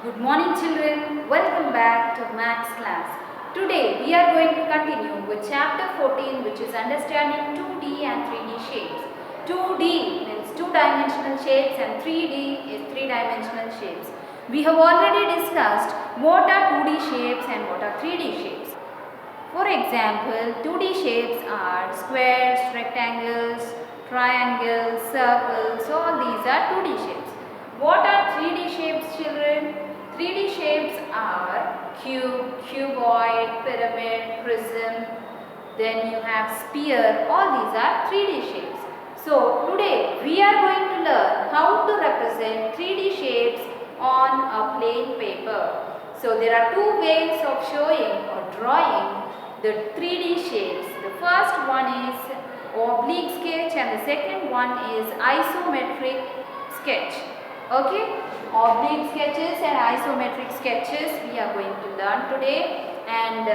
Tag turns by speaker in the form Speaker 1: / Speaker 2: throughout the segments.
Speaker 1: Good morning children, welcome back to Maths class. Today we are going to continue with chapter 14, which is understanding 2D and 3D shapes. 2D means two-dimensional shapes and 3D is three-dimensional shapes. We have already discussed what are 2D shapes and what are 3D shapes. For example, 2D shapes are squares, rectangles, triangles, circles, all these are 2D shapes. What are 3D shapes, children? 3D shapes are cube, cuboid, pyramid, prism, then you have sphere, all these are 3D shapes. So today we are going to learn how to represent 3D shapes on a plain paper. So there are two ways of showing or drawing the 3D shapes. The first one is oblique sketch and the second one is isometric sketch. Okay, oblique sketches and isometric sketches we are going to learn today. And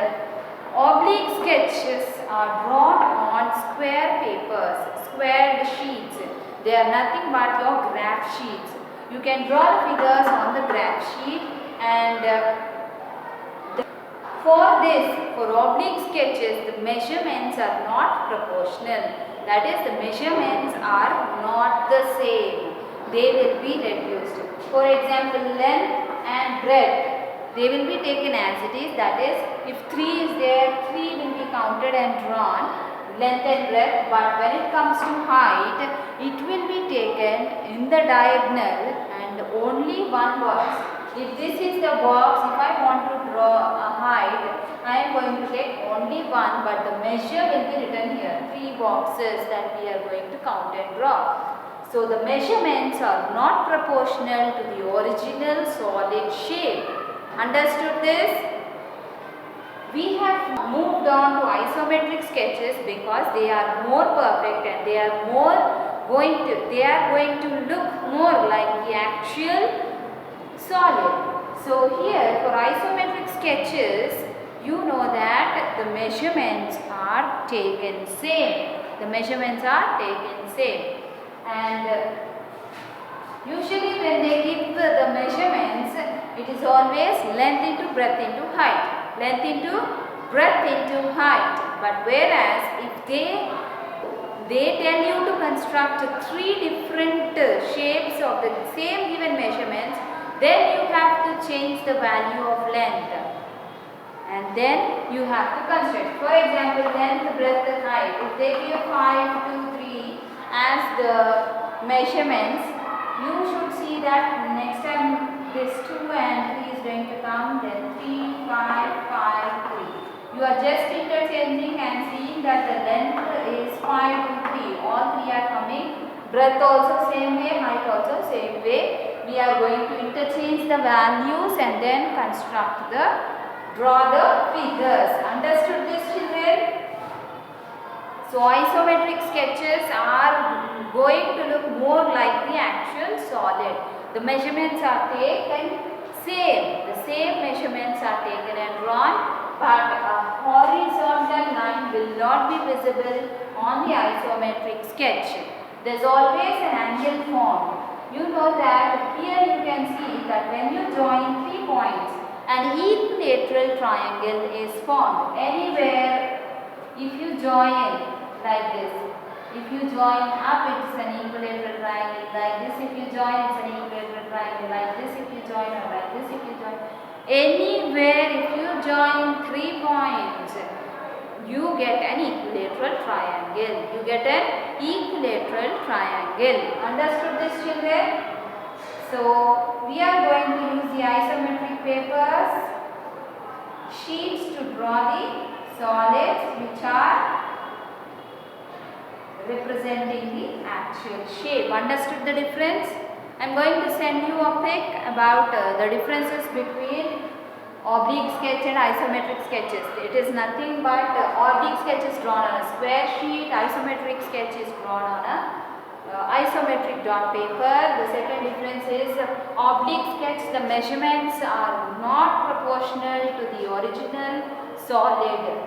Speaker 1: oblique sketches are drawn on square papers, squared sheets. They are nothing but your graph sheets. You can draw the figures on the graph sheet, and for this, for oblique sketches, the measurements are not proportional. That is, the measurements are not the same. They will be reduced. For example, length and breadth, they will be taken as it is. That is, if 3 is there, 3 will be counted and drawn, length and breadth. But when it comes to height, it will be taken in the diagonal and only one box. If this is the box, if I want to draw a height, I am going to take only one, but the measure will be written here. 3 boxes that we are going to count and draw. So the measurements are not proportional to the original solid shape. Understood this? We have moved on to isometric sketches because they are more perfect and they are going to look more like the actual solid. So here for isometric sketches, you know that the measurements are taken same. The measurements are taken same. And usually when they give the measurements, it is always length into breadth into height. Length into breadth into height. But whereas if they tell you to construct 3 different shapes of the same given measurements, then you have to change the value of length. And then you have to construct. For example, length, breadth and height. If they give 5, 2, 3 as the measurements, you should see that next time this 2 and 3 is going to come, then 3, 5, 5, 3. You are just interchanging and seeing that the length is 5, 2, 3. All 3 are coming. Breadth also same way, height also same way. We are going to interchange the values and then draw the figures. Understood this, children? So isometric sketches are going to look more like the actual solid. The measurements are taken same. The same measurements are taken and drawn, but a horizontal line will not be visible on the isometric sketch. There is always an angle formed. You know that here you can see that when you join 3 points, an equilateral triangle is formed. Anywhere, if you join like this, if you join up, it's an equilateral triangle. Like this, if you join, it's an equilateral triangle. Like this, if you join, or like this, if you join. Anywhere, if you join 3 points, you get an equilateral triangle. You get an equilateral triangle. Understood this, children? So we are going to use the isometric papers, sheets to draw the solids which are representing the actual shape. Understood the difference? I am going to send you a pic about the differences between oblique sketch and isometric sketches. It is nothing but oblique sketch is drawn on a square sheet, isometric sketch is drawn on a isometric dot paper. The second difference is oblique sketch, the measurements are not proportional to the original solid.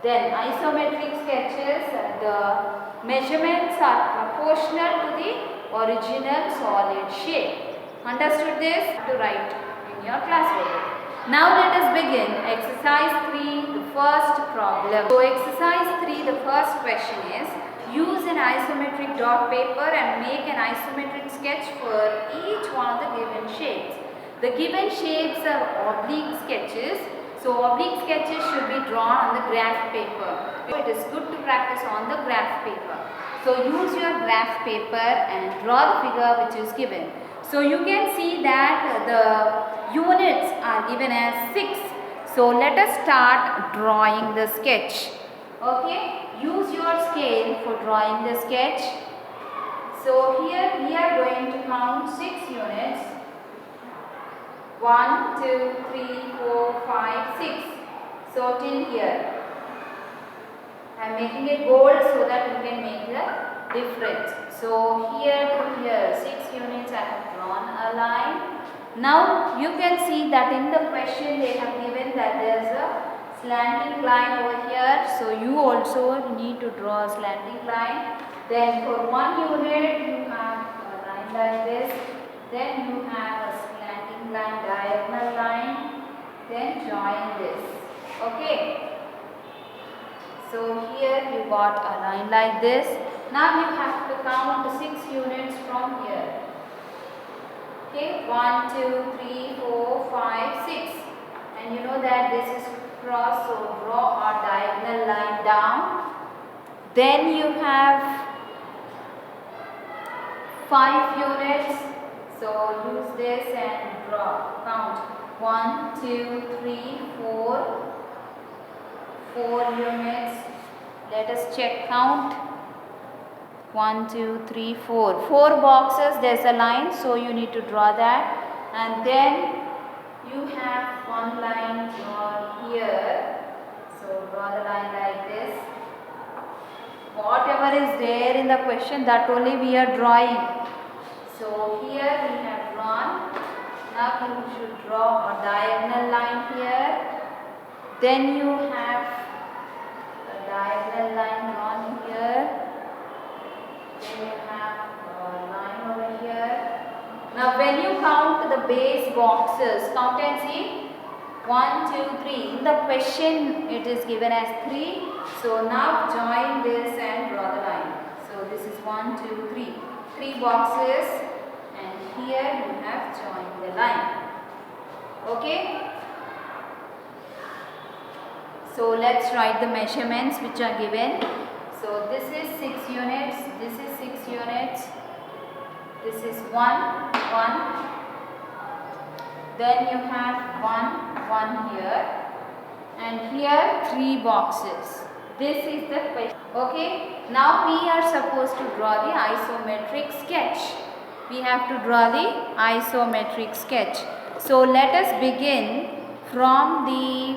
Speaker 1: Then isometric sketches, the measurements are proportional to the original solid shape. Understood this? To write in your classroom. Now let us begin exercise 3, the first problem. So exercise 3, the first question is, use an isometric dot paper and make an isometric sketch for each one of the given shapes. The given shapes are oblique sketches. So oblique sketches should be drawn on the graph paper. It is good to practice on the graph paper. So use your graph paper and draw the figure which is given. So you can see that the units are given as 6. So let us start drawing the sketch. Okay, use your scale for drawing the sketch. So here we are going to count 6 units. 1, 2, 3, 4, 5, 6. So till here. I am making it bold so that you can make the difference. So here to here 6 units I have drawn a line. Now you can see that in the question they have given that there is a slanting line over here. So you also need to draw a slanting line. Then for 1 unit you have a line like this. Then you have a slanting line, diagonal line. Then join this. Okay. So here you got a line like this. Now you have to count 6 units from here. Okay, 1, 2, 3, 4, 5, 6. And you know that this is cross, so draw a diagonal line down. Then you have 5 units. So use this and draw. Count 1, 2, 3, 4. 4 units. Let us check count. 1, 2, 3, 4. 4 boxes, there is a line, so you need to draw that. And then you have one line drawn here. So draw the line like this. Whatever is there in the question, that only we are drawing. So here we have drawn. Now you should draw a diagonal line here. Then you have diagonal line drawn here. Then you have a line over here. Now when you count the base boxes, count and see. 1, 2, 3. In the question it is given as 3. So now join this and draw the line. So this is 1, 2, 3. 3 boxes and here you have joined the line. Okay. So let's write the measurements which are given. So this is 6 units, this is 6 units, this is 1, 1. Then you have 1 here, and here 3 boxes. This is the question. Okay, now we are supposed to draw the isometric sketch. We have to draw the isometric sketch. So let us begin from the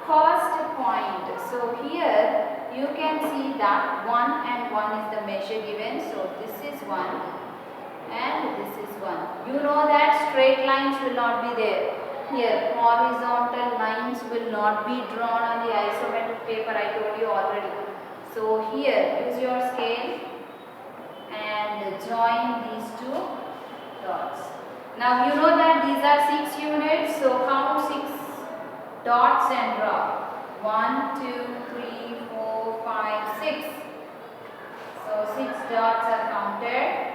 Speaker 1: first point. So here you can see that 1 and 1 is the measure given. So this is 1 and this is 1. You know that straight lines will not be there. Here horizontal lines will not be drawn on the isometric paper, I told you already. So here use your scale and join these 2 dots. Now you know that these are 6 units, so count 6 dots and draw. 1, 2, 3, 4, 5, 6. So 6 dots are counted.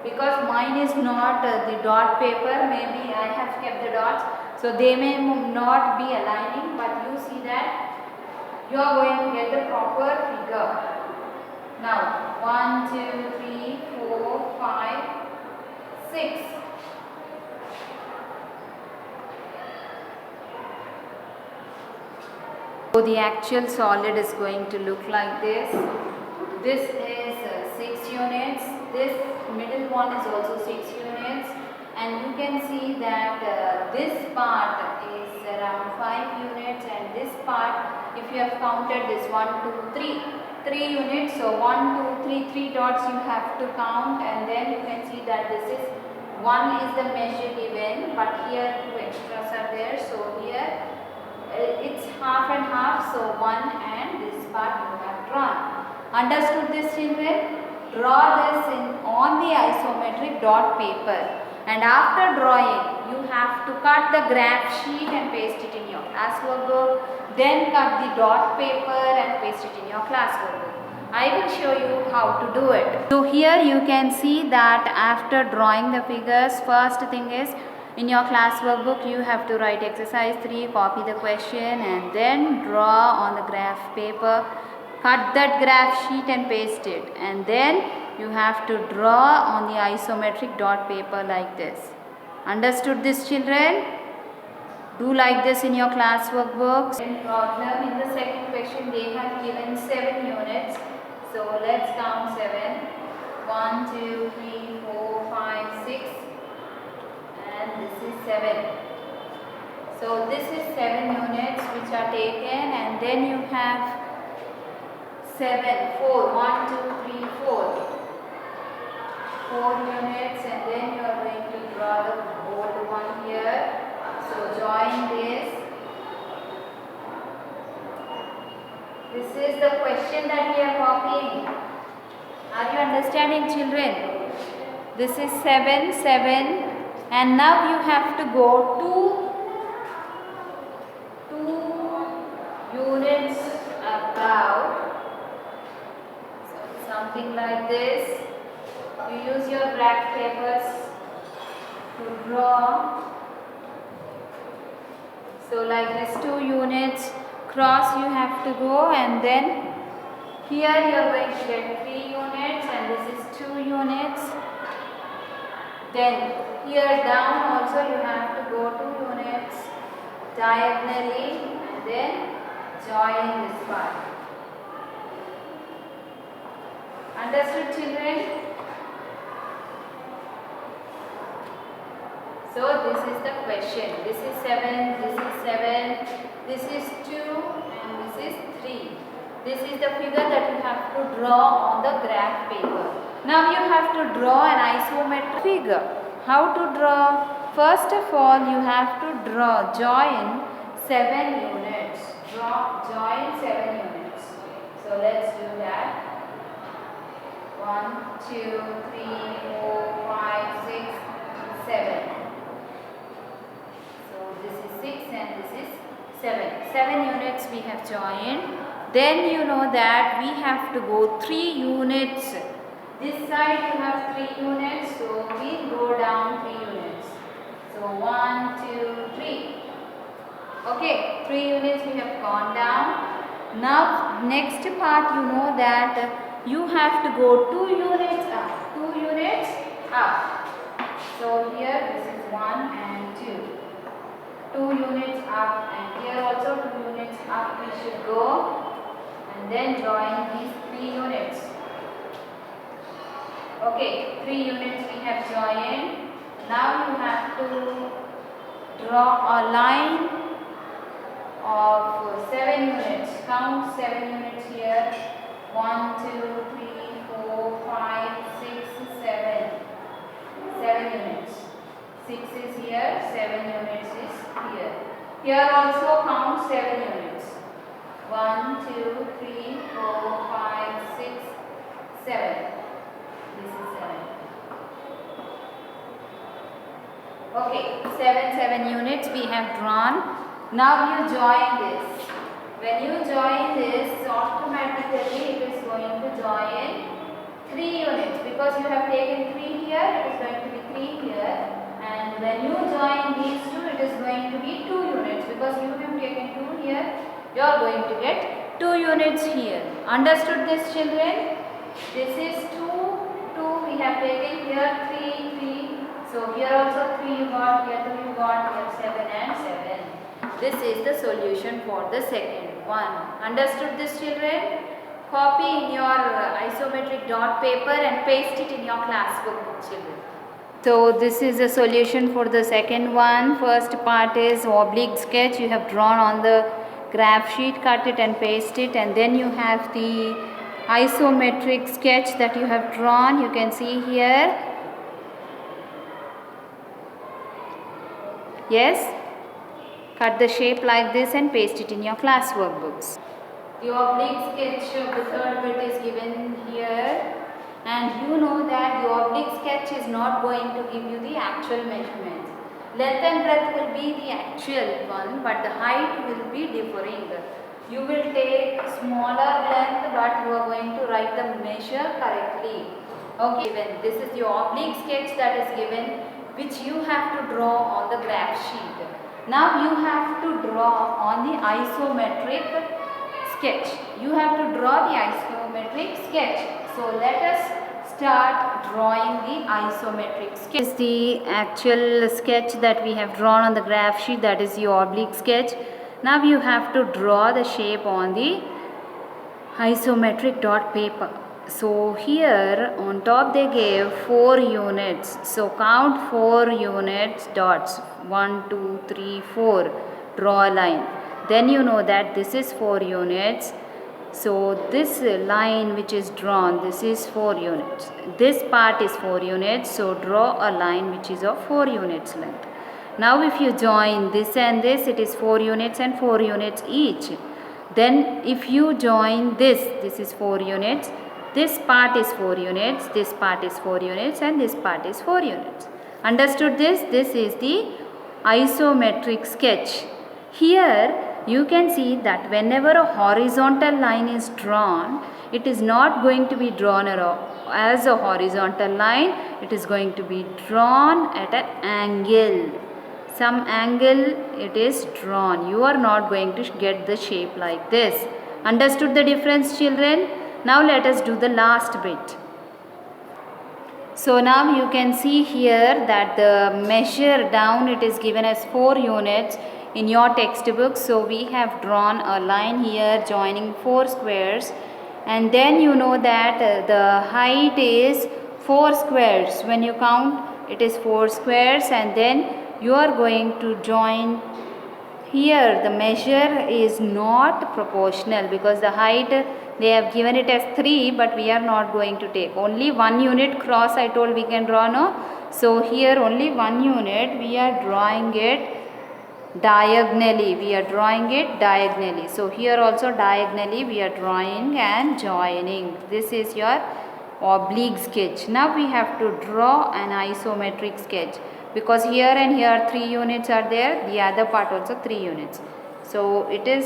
Speaker 1: Because mine is not the dot paper, maybe I have kept the dots. So they may not be aligning, but you see that you are going to get the proper figure. Now 1, 2, 3, 4, 5, 6. So the actual solid is going to look like this. This is 6 units. This middle one is also 6 units. And you can see that this part is around 5 units, and this part, if you have counted this 1, 2, 3 units. So 1, 2, 3 dots you have to count, and then you can see that this is 1 is the measure given, but here 2 extras are there. So here it's half and half, so 1 and this part you have drawn. Understood this, children? Draw this on the isometric dot paper. And after drawing, you have to cut the graph sheet and paste it in your class workbook. Then cut the dot paper and paste it in your class workbook. I will show you how to do it. So here you can see that after drawing the figures, first thing is in your class workbook you have to write exercise 3, copy the question and then draw on the graph paper. Cut that graph sheet and paste it, and then you have to draw on the isometric dot paper like this. Understood this, children? Do like this in your class workbooks. In problem, in the second question they have given 7 units. So let's count 7. 1, 2, 3, 4, 5, 6 and this is 7. So this is 7 units which are taken, and then you have 7, 4, 1, 2, 3, 4. 4 units, and then you are going to draw the bold one here. So join this. This is the question that we are copying. Are you understanding, children? This is 7, 7, and now you have to go 2 units above. So something like this. You use your graph papers to draw. So like this 2 units cross you have to go, and then here you are going to get 3 units and this is 2 units. Then here down also you have to go 2 units diagonally and then join this part. Understood, children? So this is the question. This is 7, this is 7, this is 2 and this is 3. This is the figure that you have to draw on the graph paper. Now you have to draw an isometric figure. How to draw? First of all you have to join 7 units. Join 7 units. So let's do that. 1, 2, 3, 4, 5, 6, 7. This is 6 and this is 7. 7 units we have joined. Then you know that we have to go 3 units. This side you have 3 units, so we go down 3 units. So 1, 2, 3. Okay, 3 units we have gone down. Now next part you know that you have to go 2 units up. 2 units up. So here this is 1 and 2. 2 units up, and here also 2 units up we should go, and then join these 3 units. Okay, 3 units we have joined. Now you have to draw a line of 7 units. Count 7 units here. 1, 2, 3, 4, 5, 6, 7. 7 units. 6 is here, 7 units is here. Here also count 7 units. 1, 2, 3, 4, 5, 6, 7. This is 7. Okay, 7 units we have drawn. Now you join this. When you join this, automatically it is going to join 3 units, because you have taken 3 here, it is going to be 3 here. And when you join these 2, it is going to be 2 units, because you have taken 2 here, you are going to get 2 units here. Understood this, children? This is 2, 2 we have taken, here 3, 3. So here also 3 you got, here 2 you got, here 7 and 7. This is the solution for the second one. Understood this, children? Copy in your isometric dot paper and paste it in your class book, children. So this is the solution for the second one. First part is oblique sketch. You have drawn on the graph sheet, cut it and paste it, and then you have the isometric sketch that you have drawn. You can see here. Yes? Cut the shape like this and paste it in your class workbooks. The oblique sketch of the third bit is given here. and you know that the oblique sketch is not going to give you the actual measurements. Length and breadth will be the actual one, but the height will be differing. You will take smaller length, but you are going to write the measure correctly. Okay, when this is the oblique sketch that is given, which you have to draw on the graph sheet. Now you have to draw on the isometric sketch. You have to draw the isometric sketch. So let us start drawing the isometric sketch. This is the actual sketch that we have drawn on the graph sheet, that is the oblique sketch. Now you have to draw the shape on the isometric dot paper. So here on top they gave 4 units. So count 4 units dots. 1, 2, 3, 4. Draw a line. Then you know that this is 4 units. So this line which is drawn, this is 4 units. This part is 4 units. So draw a line which is of 4 units length. Now if you join this and this, it is 4 units and 4 units each. Then if you join this is 4 units. This part is 4 units, this part is 4 units, and this part is 4 units. Understood this? This is the isometric sketch. Here you can see that whenever a horizontal line is drawn, it is not going to be drawn as a horizontal line. It is going to be drawn at an angle. Some angle it is drawn. You are not going to get the shape like this. Understood the difference, children? Now let us do the last bit. So now you can see here that the measure down, it is given as 4 units in your textbook. So we have drawn a line here joining 4 squares, and then you know that the height is 4 squares. When you count, it is 4 squares, and then you are going to join. Here the measure is not proportional because the height they have given it as 3, but we are not going to take. Only 1 unit cross I told we can draw, no? So here only 1 unit, we are drawing it diagonally. We are drawing it diagonally. So here also diagonally we are drawing and joining. This is your oblique sketch. Now we have to draw an isometric sketch, because here and here 3 units are there, the other part also 3 units. So it is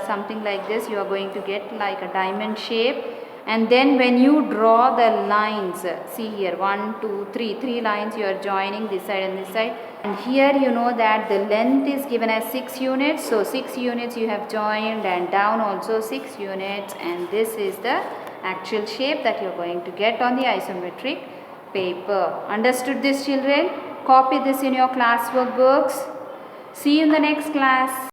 Speaker 1: something like this. You are going to get like a diamond shape, and then when you draw the lines, see here 1, 2, 3, 3 lines you are joining this side and this side, and here you know that the length is given as 6 units. So 6 units you have joined, and down also 6 units, and this is the actual shape that you are going to get on the isometric paper. Understood this, children? Copy this in your classwork books. See you in the next class.